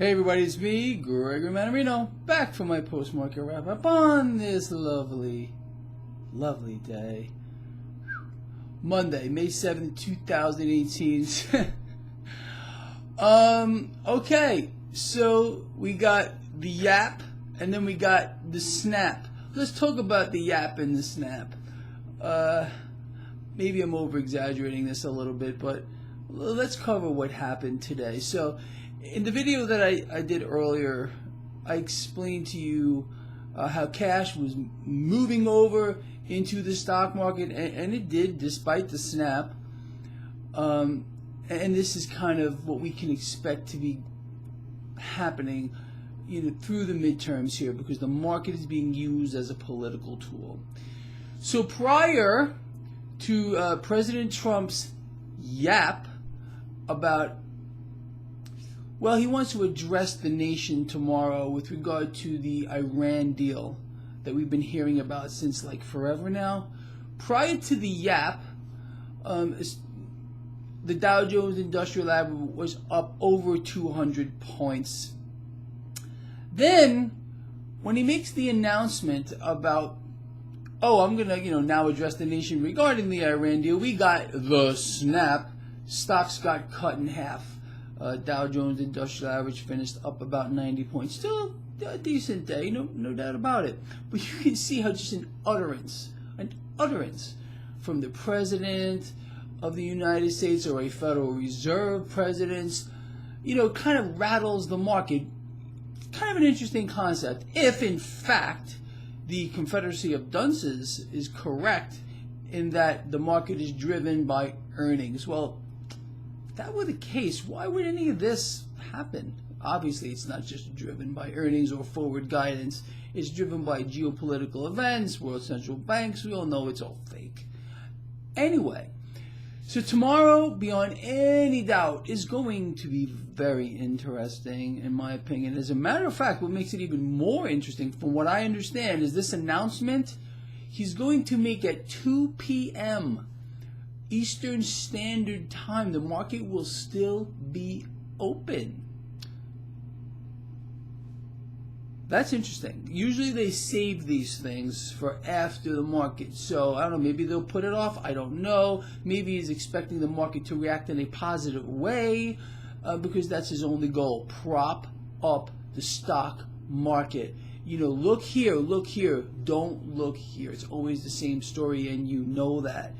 Hey everybody, it's me, Gregory Mannarino, back for my post-market wrap-up on this lovely, lovely day. Monday, May 7th, 2018. Okay, so we got the Yap, and then we got the Snap. Let's talk about the Yap and the Snap. Maybe I'm over-exaggerating this a little bit, but let's cover what happened today. So, in the video that I did earlier, I explained to you how cash was moving over into the stock market, and it did despite the snap. And this is kind of what we can expect to be happening, through the midterms here, because the market is being used as a political tool. So prior to President Trump's yap about, well, he wants to address the nation tomorrow with regard to the Iran deal that we've been hearing about since like forever now. Prior to the yap, the Dow Jones Industrial Average was up over 200 points. Then, when he makes the announcement about, oh, I'm going to, now address the nation regarding the Iran deal, we got the snap. Stocks got cut in half. Dow Jones Industrial Average finished up about 90 points. Still a decent day, no doubt about it. But you can see how just an utterance from the President of the United States or a Federal Reserve president, kind of rattles the market. Kind of an interesting concept. If, in fact, the Confederacy of Dunces is correct in that the market is driven by earnings. Well, if that were the case, why would any of this happen? Obviously, it's not just driven by earnings or forward guidance. It's driven by geopolitical events, world central banks. We all know it's all fake. Anyway, so tomorrow, beyond any doubt, is going to be very interesting, in my opinion. As a matter of fact, what makes it even more interesting, from what I understand, is this announcement he's going to make at 2 p.m. Eastern Standard Time. The market will still be open. That's interesting. Usually they save these things for after the market. So, I don't know, maybe they'll put it off. I don't know. Maybe he's expecting the market to react in a positive way because that's his only goal. Prop up the stock market. Look here, don't look here. It's always the same story, and you know that.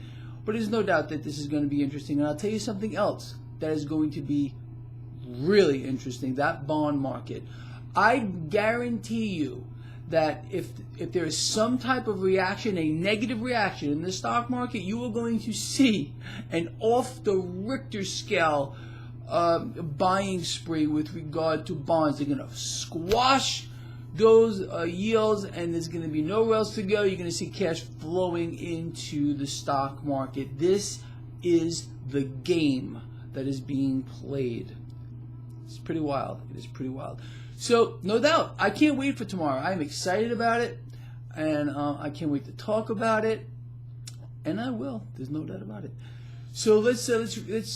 But there's no doubt that this is going to be interesting. And I'll tell you something else that is going to be really interesting, that bond market. I guarantee you that if there is some type of reaction, a negative reaction in the stock market, you are going to see an off the Richter scale buying spree with regard to bonds. They're going to squash those yields, and there's going to be nowhere else to go. You're going to see cash flowing into the stock market. This is the game that is being played. It's pretty wild. It is pretty wild. So, no doubt, I can't wait for tomorrow. I'm excited about it, and I can't wait to talk about it, and I will. There's no doubt about it. So let's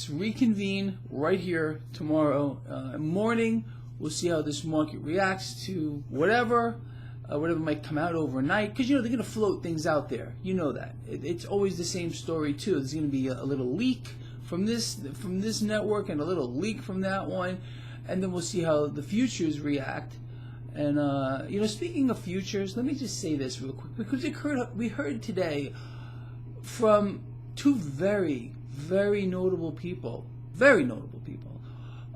reconvene right here tomorrow morning. We'll see how this market reacts to whatever might come out overnight, because they're going to float things out there. You know that. It's always the same story too. There's going to be a little leak from this network and a little leak from that one. And then we'll see how the futures react. And, speaking of futures, let me just say this real quick. Because we heard today from two very, very notable people.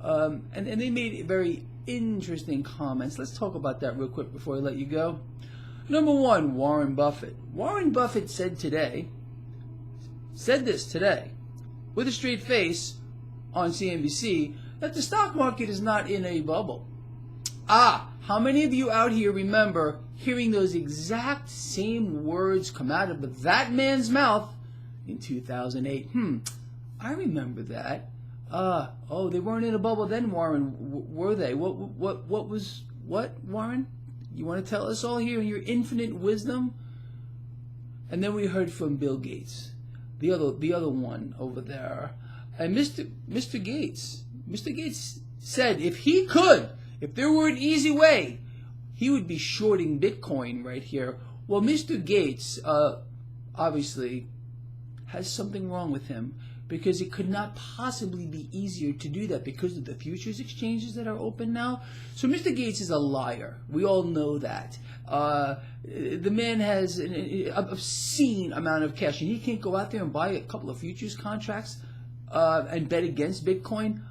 And they made very interesting comments. Let's talk about that real quick before I let you go. Number one, Warren Buffett. Warren Buffett said this today, with a straight face on CNBC, that the stock market is not in a bubble. How many of you out here remember hearing those exact same words come out of that man's mouth in 2008? I remember that. They weren't in a bubble then, Warren, were they? What, Warren? You want to tell us all here in your infinite wisdom? And then we heard from Bill Gates, the other one over there, and Mr. Gates said if he could If there were an easy way, he would be shorting Bitcoin right here. Well, Mr. Gates obviously has something wrong with him, because it could not possibly be easier to do that because of the futures exchanges that are open now. So Mr. Gates is a liar. We all know that. The man has an obscene amount of cash, and he can't go out there and buy a couple of futures contracts and bet against Bitcoin.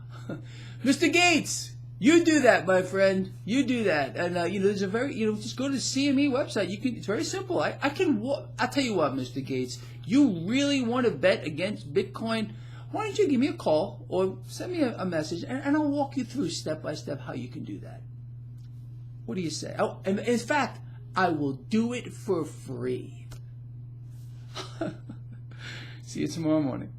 Mr. Gates, you do that, my friend. You do that. And, there's a very, just go to the CME website. It's very simple. I'll tell you what, Mr. Gates, you really want to bet against Bitcoin? Why don't you give me a call or send me a message, and I'll walk you through step by step how you can do that. What do you say? Oh, and in fact, I will do it for free. See you tomorrow morning.